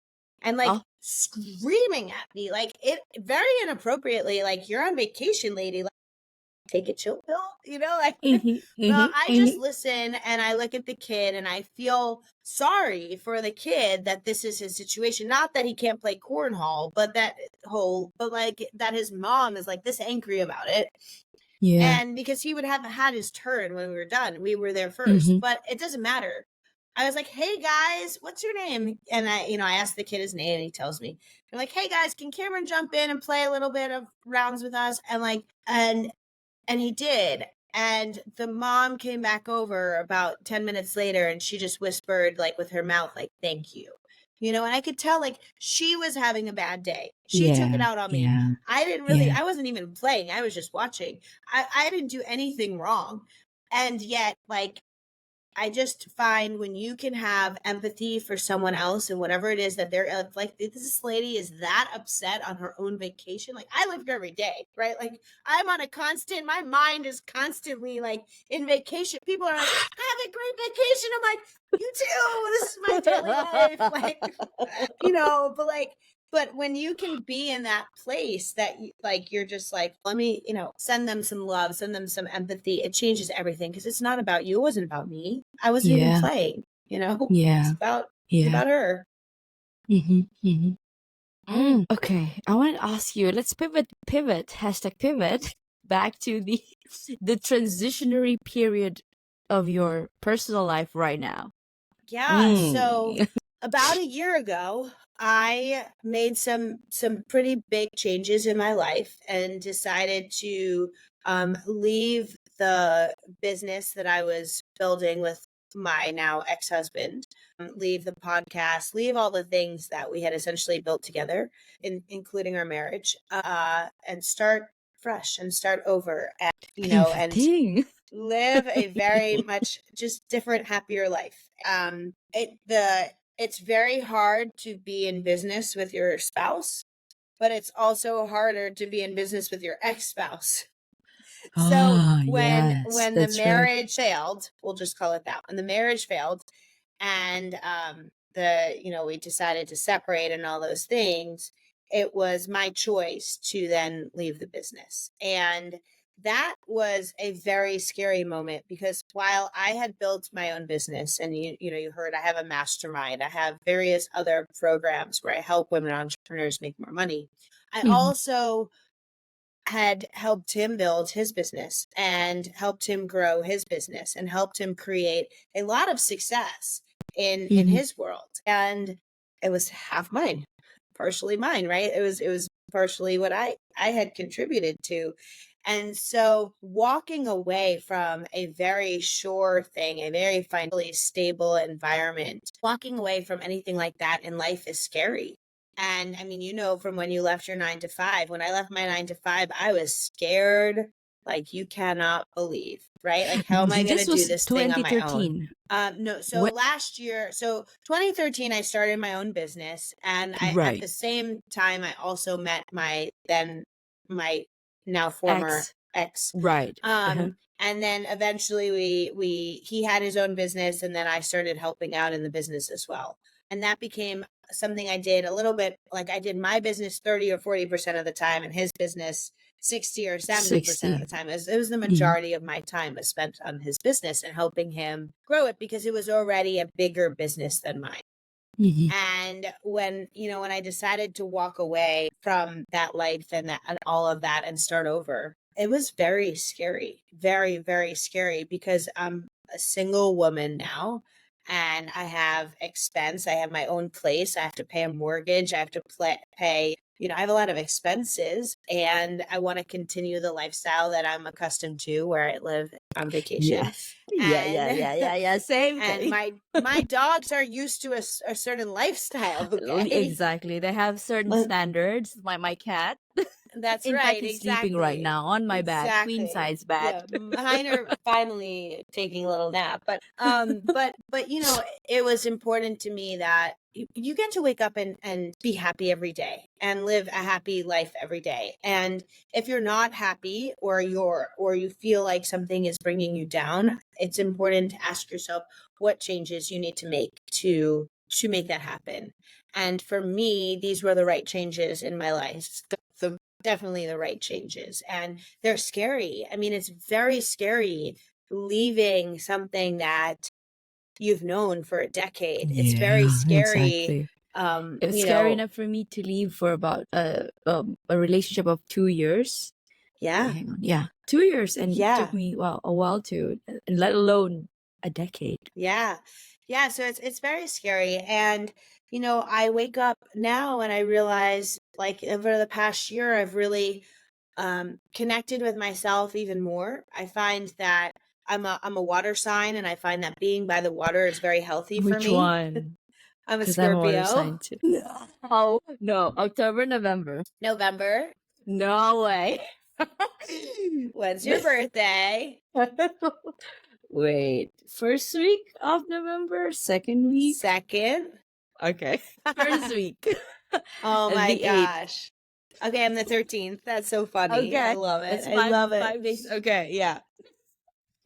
And like screaming at me, like it very inappropriately, like, you're on vacation, lady. Like, take a chill pill, like, well, I just listen and I look at the kid and I feel sorry for the kid that this is his situation. Not that he can't play cornhole, but like that his mom is like this angry about it. Yeah. And because he would have had his turn when we were done, we were there first, but it doesn't matter. I was like, hey guys, what's your name? And I asked the kid his name, and he tells me. I'm like, hey guys, can Cameron jump in and play a little bit of rounds with us? And like, and he did. And the mom came back over about 10 minutes later, and she just whispered, like with her mouth, like, thank you. And I could tell, like, she was having a bad day. She took it out on me. I wasn't even playing. I was just watching. I didn't do anything wrong. And yet, like, I just find when you can have empathy for someone else and whatever it is that they're like, this lady is that upset on her own vacation. Like, I live here every day, right? Like, I'm on my mind is constantly like in vacation. People are like, have a great vacation. I'm like, you too. This is my daily life. Like, but like, But when you can be in that place that like you're just like, let me, send them some love, send them some empathy, it changes everything because it's not about you. It wasn't about me. I wasn't even Yeah. playing, Yeah. it's Yeah. about her. Mm-hmm. Mm-hmm. Okay, I want to ask you. Let's pivot, hashtag pivot, back to the transitionary period of your personal life right now. Yeah. So Mm. about a year ago, I made some pretty big changes in my life and decided to leave the business that I was building with my now ex-husband, leave the podcast, leave all the things that we had essentially built together, including our marriage, and start fresh and start over, and and Pivoting. live a very much just different, happier life. It's very hard to be in business with your spouse, but it's also harder to be in business with your ex-spouse. So Ah, when yes, the that's right. marriage failed, we'll just call it that. When the marriage failed, and we decided to separate and all those things, it was my choice to then leave the business. And that was a very scary moment because while I had built my own business, and you heard I have a mastermind, I have various other programs where I help women entrepreneurs make more money. I Mhm, also had helped him build his business and helped him grow his business and helped him create a lot of success in mhm, his world. And it was half mine, partially mine, right? It was partially what I had contributed to. And so walking away from a very sure thing, a very financially stable environment, walking away from anything like that in life is scary. And I mean, from when you left your 9 to 5, when I left my 9 to 5, I was scared like you cannot believe, right? Like, how am I going to This do was this thing on my own? 2013. No, so When, last year, so 2013, I started my own business. And at right. the same time, I also met my now former X. ex. Right. Uh-huh. And then eventually he had his own business, and then I started helping out in the business as well. And that became something I did a little bit, like I did my business 30 or 40% of the time, and his business 60 or 70% of 60. the time. It was the Mhm, majority of my time was spent on his business and helping him grow it because it was already a bigger business than mine. mhm. And when I decided to walk away from that life and all of that and start over, it was very scary, very, very scary because I'm a single woman now and I have expense. I have my own place. I have to pay a mortgage. I have to pay, I have a lot of expenses, and I want to continue the lifestyle that I'm accustomed to where I live on vacation. Yes. Yeah, yeah, And yeah, yeah, yeah. Same and thing. my dogs are used to a certain lifestyle, okay? Exactly. They have certain Well, standards. My cat. that's In fact, right, he's sleeping right exactly. now on my bed, queen Exactly. size bed. Yeah, mine are finally taking a little nap, but it was important to me that you get to wake up and be happy every day and live a happy life every day. And if you're not happy, or you feel like something is bringing you down, it's important to ask yourself what changes you need to make to make that happen. And for me, these were the right changes in my life. Definitely the right changes, and they're scary. I mean, it's very scary leaving something that you've known for a decade. It's very Yeah, scary. exactly. um It was you scary know enough for me to leave for about a relationship of 2 years. Wait, yeah, hang on. Yeah, 2 years, and it took yeah, me a while to, let alone a decade. yeah, yeah. So it's very scary. And I wake up now and I realize, like, over the past year, I've really connected with myself even more. I find that I'm a water sign, and I find that being by the water is very healthy for Which me. one? I'm a Because I'm a water Scorpio. sign too. No, no, October, November. November. No way. When's your birthday? Wait, first week of November, second week. Second. Okay, first week. Oh my The 8th. gosh. Okay, I'm the 13th. That's so funny. I Okay, love it. that's I five love it. 5 days. Okay, yeah.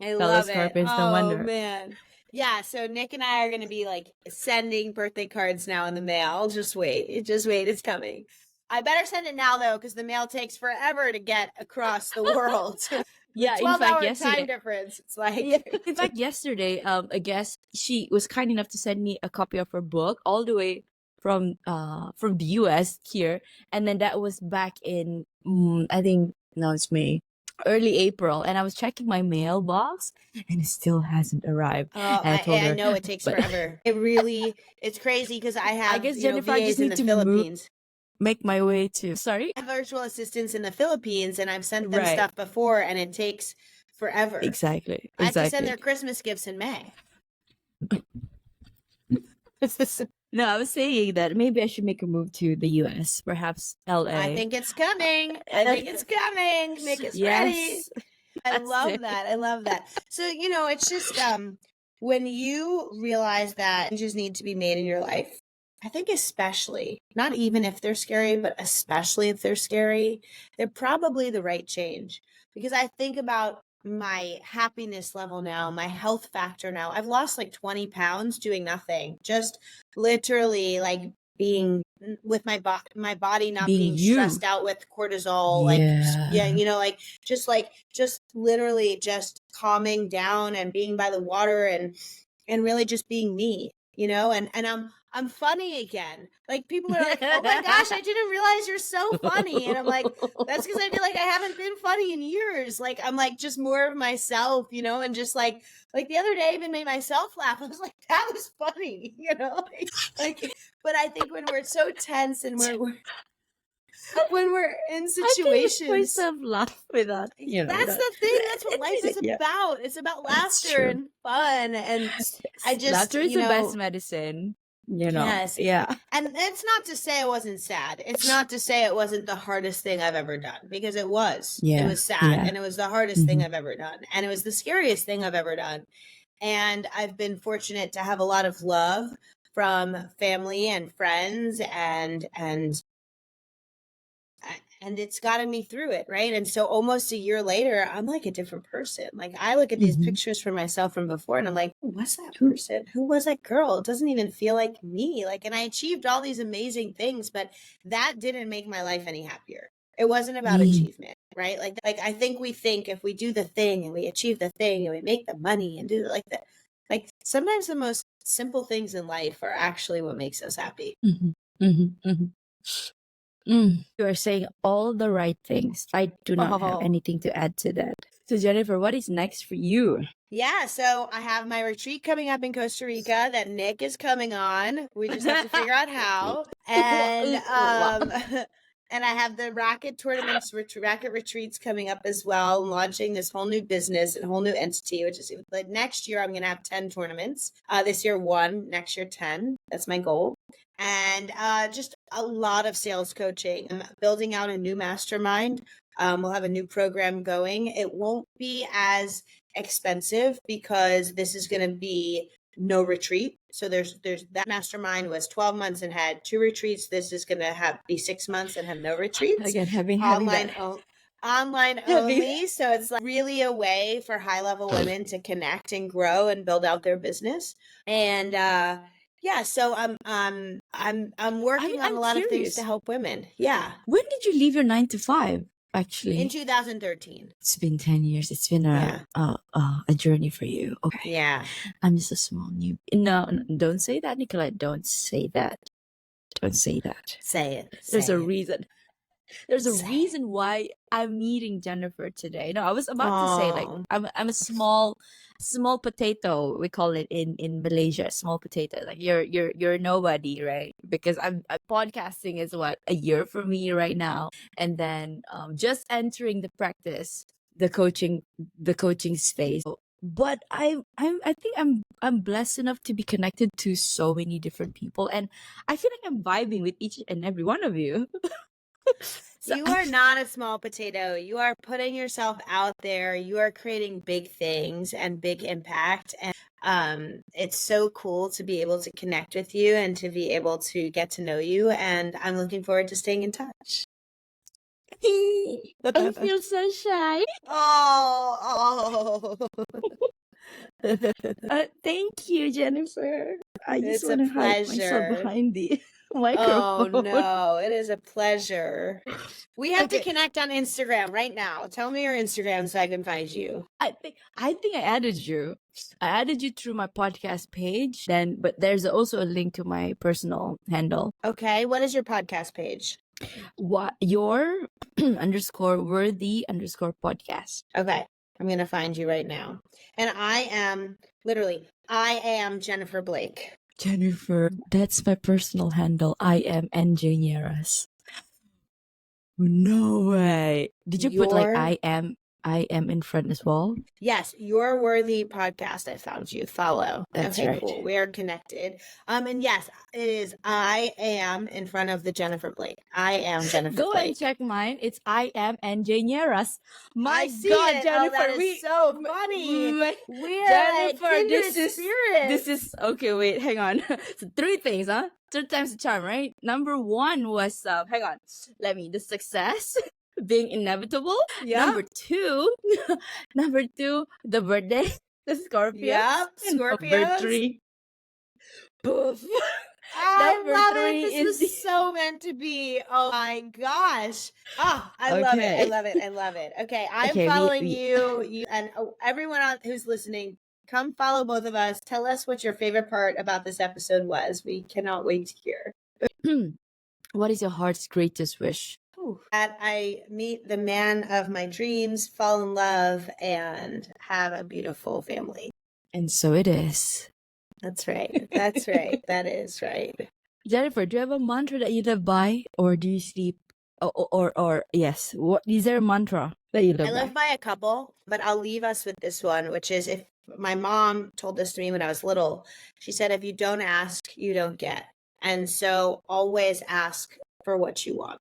I Fellow love it. Scorpions, no Oh wonder. man. Yeah, so Nick and I are going to be like sending birthday cards now in the mail. Just wait. Just wait. It's coming. I better send it now though, because the mail takes forever to get across the world. The Yeah, in fact, 12-hour time yesterday. difference. It's like, Yeah, in fact, yesterday, a guest, she was kind enough to send me a copy of her book all the way from the US here, and then that was back in I think no, it's May, early April, and I was checking my mailbox, and it still hasn't arrived. oh, And I told I her, know it takes but forever. It really, it's crazy because I I have, guess Jennifer, I just VAs in need the to move, Philippines. make my way to. Sorry, I have virtual assistants in the Philippines, and I've sent them right? stuff before, and it takes forever. Exactly, I have to send their exactly. Christmas gifts in May. No, I was saying that maybe I should make a move to the US, perhaps I LA. think it's coming. I think it's coming. Nick is ready. Yes, I that's love it. that. I love that. So, it's just when you realize that changes need to be made in your life, I think especially, not even if they're scary, but especially if they're scary, they're probably the right change. Because I think about my happiness level now, my health factor now. I've lost like 20 pounds doing nothing, just literally like being with my body not Being being you. stressed out with cortisol, yeah, Yeah. just literally just calming down and being by the water and really just being me, and I'm funny again. Like people are like, "Oh my gosh, I didn't realize you're so funny." And I'm like, "That's because I feel like I haven't been funny in years." Like I'm like just more of myself, and just like the other day I even made myself laugh. I was like, "That was funny," like but I think when we're so tense and when we're in I can make situations, myself laugh without, that's that. the thing. That's what life is Yeah, about. It's about that's laughter true. and fun. And I Yes. just, Laughter is the best medicine, yes. Yeah. And it's not to say I wasn't sad. It's not to say it wasn't the hardest thing I've ever done, because it was. It Yeah. was sad, Yeah. and it was the hardest thing Hmm. I've ever done. And it was the scariest thing I've ever done. And I've been fortunate to have a lot of love from family and friends and it's gotten me through it, right? And so almost a year later, I'm like a different person. Like I look at these Hmm. pictures for myself from before and I'm like, who was that person? Who was that girl? It doesn't even feel like me. Like, and I achieved all these amazing things, but that didn't make my life any happier. It wasn't about achievement, right? Like I think we think if we do the thing and we achieve the thing and we make the money and do like that, like sometimes the most simple things in life are actually what makes us happy. Hmm. Hmm. Hmm. You are saying all the right things. I do not have Oh. anything to add to that. So, Jennifer, what is next for you? Yeah, so I have my retreat coming up in Costa Rica that Nick is coming on. We just have to figure out how. And Wow. and I have the Racket tournaments, Racket retreats coming up as well, launching this whole new business and whole new entity, which is like next year I'm going to have 10 tournaments. This year 1, next year 10. That's my goal. And just a lot of sales coaching. I'm building out a new mastermind. We'll have a new program going. It won't be as expensive because this is going to be no retreat. So there's that mastermind was 12 months and had 2 retreats. This is going to be 6 months and have no retreats. Again, having that Online heavy. only. So it's like really a way for high level women to connect and grow and build out their business. And yeah, so I'm working on I'm a lot of things to curious. help women. Yeah. When did you leave your 9 to 5? In Actually, 2013. it's been 10 years. It's been Yeah. a journey for you. Okay, Yeah. I'm just a small new. No, don't say that, Nicola. Don't say that. Don't say that. Say it. There's Say a it. reason. There's a Say it. reason why I'm meeting Jennifer today. No, I was about to say like Oh. I'm a small potato. We call it in Malaysia, small potato. Like you're nobody, right? Because I'm podcasting is what, a year for me right now, and then just entering the practice, the coaching space. But I think I'm blessed enough to be connected to so many different people, and I feel like I'm vibing with each and every one of you. So You are not a small potato. You are putting yourself out there. You are creating big things and big impact. And it's so cool to be able to connect with you and to be able to get to know you. And I'm looking forward to staying in touch. I feel so shy. Oh, oh. Thank you, Jennifer. I just It's a want to hide myself pleasure. behind the Oh microphone. no, it is a pleasure. We have to Okay. connect on Instagram right now. Tell me your Instagram so I can find you. I think I added you. I added you through my podcast page. Then, but there's also a link to my personal handle. Okay, what is your podcast page? What your underscore worthy underscore podcast. Okay, I'm gonna find you right now. And I am Jennifer Blake. Jennifer, that's my personal handle. I am engineeras. No way. Did you put like Your I am in front as well? Yes, Your Worthy podcast. I found you. Follow. That's Okay, right. cool. We are connected. And yes, it is I am in front of the Jennifer Blake. I am Jennifer Go Blake. and check mine. It's I am engineeras. My I see God, it. Jennifer, that is so funny. We're Jennifer, like this kindred spirits. this is okay. Wait, hang on. So 3 things, huh? 3 times the charm, right? Number 1 was hang on. The success being inevitable. Yep. Number 2, the birthday, the Scorpios. Yep, And number Scorpios. 3, poof. I Number love 3 it. is This was so meant to be. Oh my gosh. Oh, I love it. I Okay. love it. I love it. Okay, I'm Okay, following we- you. And everyone who's listening, come follow both of us. Tell us what your favorite part about this episode was. We cannot wait to hear. What is your heart's greatest wish? That I meet the man of my dreams, fall in love, and have a beautiful family. And so it is. That's right. That's right. That is right. Jennifer, do you have a mantra that you live by, or do you sleep? Or yes, what is there a mantra that you live I by? live by a couple, but I'll leave us with this one, which is if my mom told this to me when I was little. She said, if you don't ask, you don't get. And so always ask for what you want.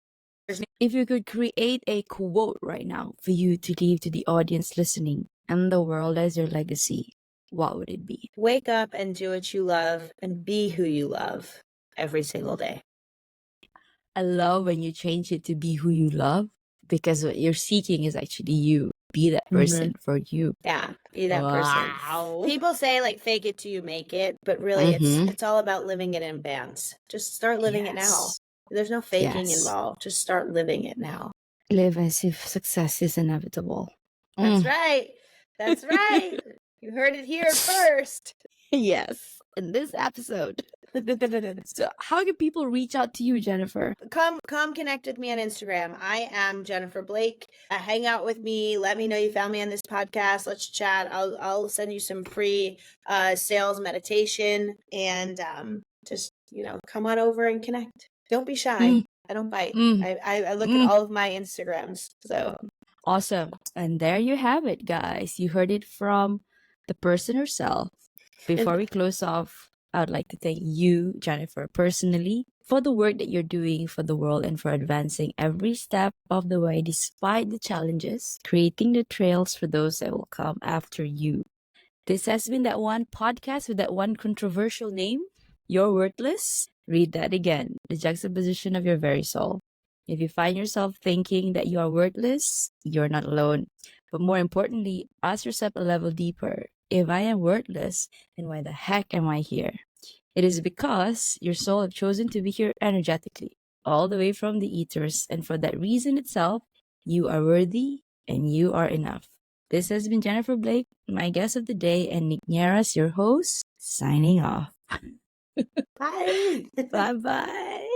If you could create a quote right now for you to leave to the audience listening and the world as your legacy, what would it be? Wake up and do what you love and be who you love every single day. I love when you change it to be who you love, because what you're seeking is actually you. Be that person for you. Yeah, be that Wow. person. People say like fake it till you make it, but really it's all about living it in advance. Just start living it now. Yes. There's no faking Yes. involved. Just start living it now. Live as if success is inevitable. That's right. That's right. You heard it here first. Yes, in this episode. So how can people reach out to you, Jennifer? Come connect with me on Instagram. I am Jennifer Blake. Hang out with me. Let me know you found me on this podcast. Let's chat. I'll send you some free sales meditation, and just come on over and connect. Don't be shy. I don't bite. I look at all of my Instagrams. So awesome. And there you have it, guys. You heard it from the person herself. Before we close off, I would like to thank you, Jennifer, personally, for the work that you're doing for the world and for advancing every step of the way despite the challenges, creating the trails for those that will come after you. This has been that one podcast with that one controversial name, You're Worthless. Read that again, the juxtaposition of your very soul. If you find yourself thinking that you are worthless, you're not alone. But more importantly, ask yourself a level deeper. If I am worthless, then why the heck am I here? It is because your soul have chosen to be here energetically, all the way from the ethers, and for that reason itself, you are worthy and you are enough. This has been Jennifer Blake, my guest of the day, and Nick Nieras, your host, signing off. bye. Bye-bye.